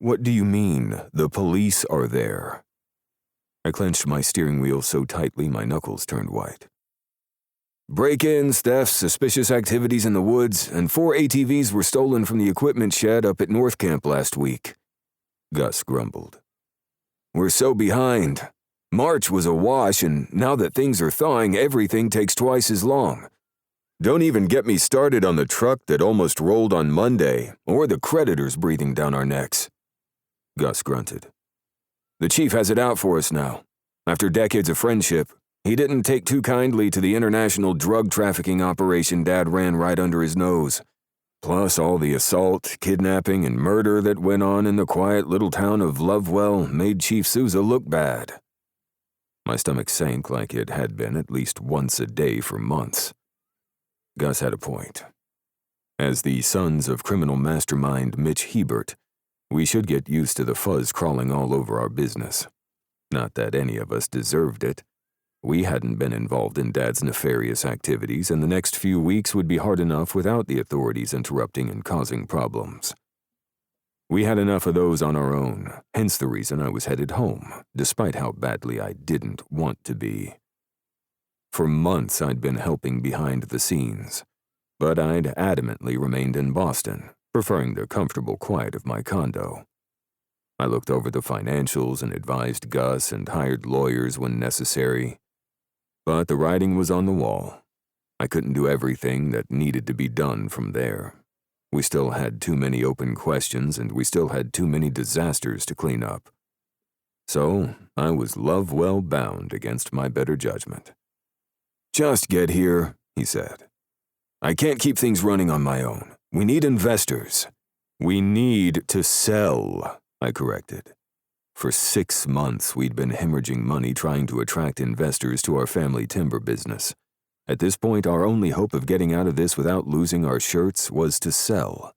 What do you mean, the police are there? I clenched my steering wheel so tightly my knuckles turned white. Break-ins, thefts, suspicious activities in the woods, and 4 ATVs were stolen from the equipment shed up at North Camp last week, Gus grumbled. We're so behind. March was a wash, and now that things are thawing, everything takes twice as long. Don't even get me started on the truck that almost rolled on Monday, or the creditors breathing down our necks. Gus grunted. The chief has it out for us now. After decades of friendship, he didn't take too kindly to the international drug trafficking operation Dad ran right under his nose. Plus all the assault, kidnapping, and murder that went on in the quiet little town of Lovewell made Chief Souza look bad. My stomach sank like it had been at least once a day for months. Gus had a point. As the sons of criminal mastermind Mitch Hebert, we should get used to the fuzz crawling all over our business. Not that any of us deserved it. We hadn't been involved in Dad's nefarious activities, and the next few weeks would be hard enough without the authorities interrupting and causing problems. We had enough of those on our own, hence the reason I was headed home, despite how badly I didn't want to be. For months I'd been helping behind the scenes, but I'd adamantly remained in Boston, preferring the comfortable quiet of my condo. I looked over the financials and advised Gus and hired lawyers when necessary. But the writing was on the wall. I couldn't do everything that needed to be done from there. We still had too many open questions, and we still had too many disasters to clean up. So I was Lovewell bound against my better judgment. Just get here, he said. I can't keep things running on my own. We need investors. We need to sell, I corrected. For 6 months, we'd been hemorrhaging money trying to attract investors to our family timber business. At this point, our only hope of getting out of this without losing our shirts was to sell.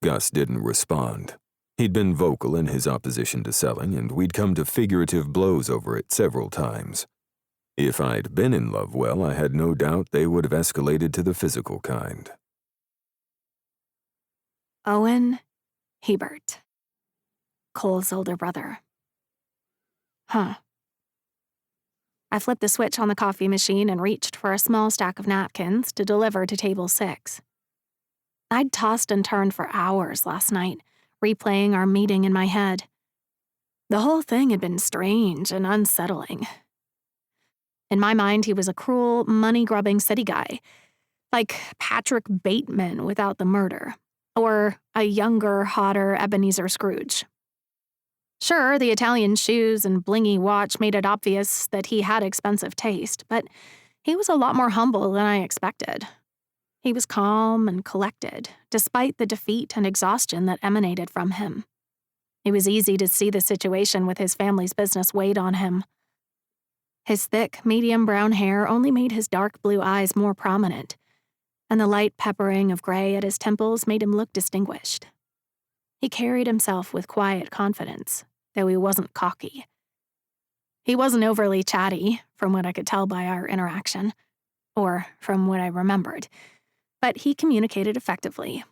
Gus didn't respond. He'd been vocal in his opposition to selling, and we'd come to figurative blows over it several times. If I'd been in Lovewell, I had no doubt they would have escalated to the physical kind. Owen Hebert, Cole's older brother. I flipped the switch on the coffee machine and reached for a small stack of napkins to deliver to table 6. I'd tossed and turned for hours last night, replaying our meeting in my head. The whole thing had been strange and unsettling. In my mind, he was a cruel, money-grubbing city guy, like Patrick Bateman without the murder, or a younger, hotter Ebenezer Scrooge. Sure, the Italian shoes and blingy watch made it obvious that he had expensive taste, but he was a lot more humble than I expected. He was calm and collected, despite the defeat and exhaustion that emanated from him. It was easy to see the situation with his family's business weighed on him. His thick, medium brown hair only made his dark blue eyes more prominent, and the light peppering of gray at his temples made him look distinguished. He carried himself with quiet confidence, though he wasn't cocky. He wasn't overly chatty, from what I could tell by our interaction, or from what I remembered, but he communicated effectively.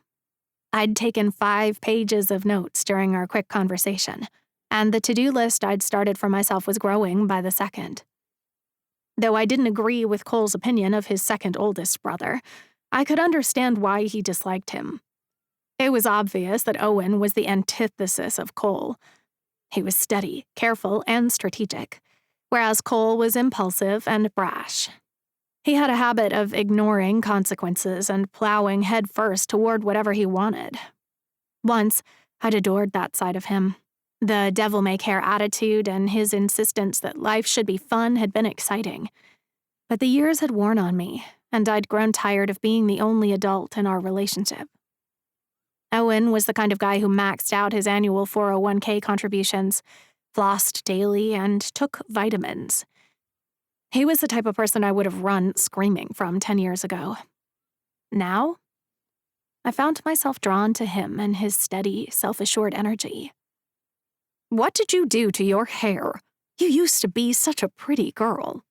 I'd taken 5 pages of notes during our quick conversation, and the to-do list I'd started for myself was growing by the second. Though I didn't agree with Cole's opinion of his second oldest brother, I could understand why he disliked him. It was obvious that Owen was the antithesis of Cole. He was steady, careful, and strategic, whereas Cole was impulsive and brash. He had a habit of ignoring consequences and plowing headfirst toward whatever he wanted. Once, I'd adored that side of him. The devil-may-care attitude and his insistence that life should be fun had been exciting. But the years had worn on me, and I'd grown tired of being the only adult in our relationship. Owen was the kind of guy who maxed out his annual 401k contributions, flossed daily, and took vitamins. He was the type of person I would have run screaming from 10 years ago. Now, I found myself drawn to him and his steady, self-assured energy. "What did you do to your hair? You used to be such a pretty girl,"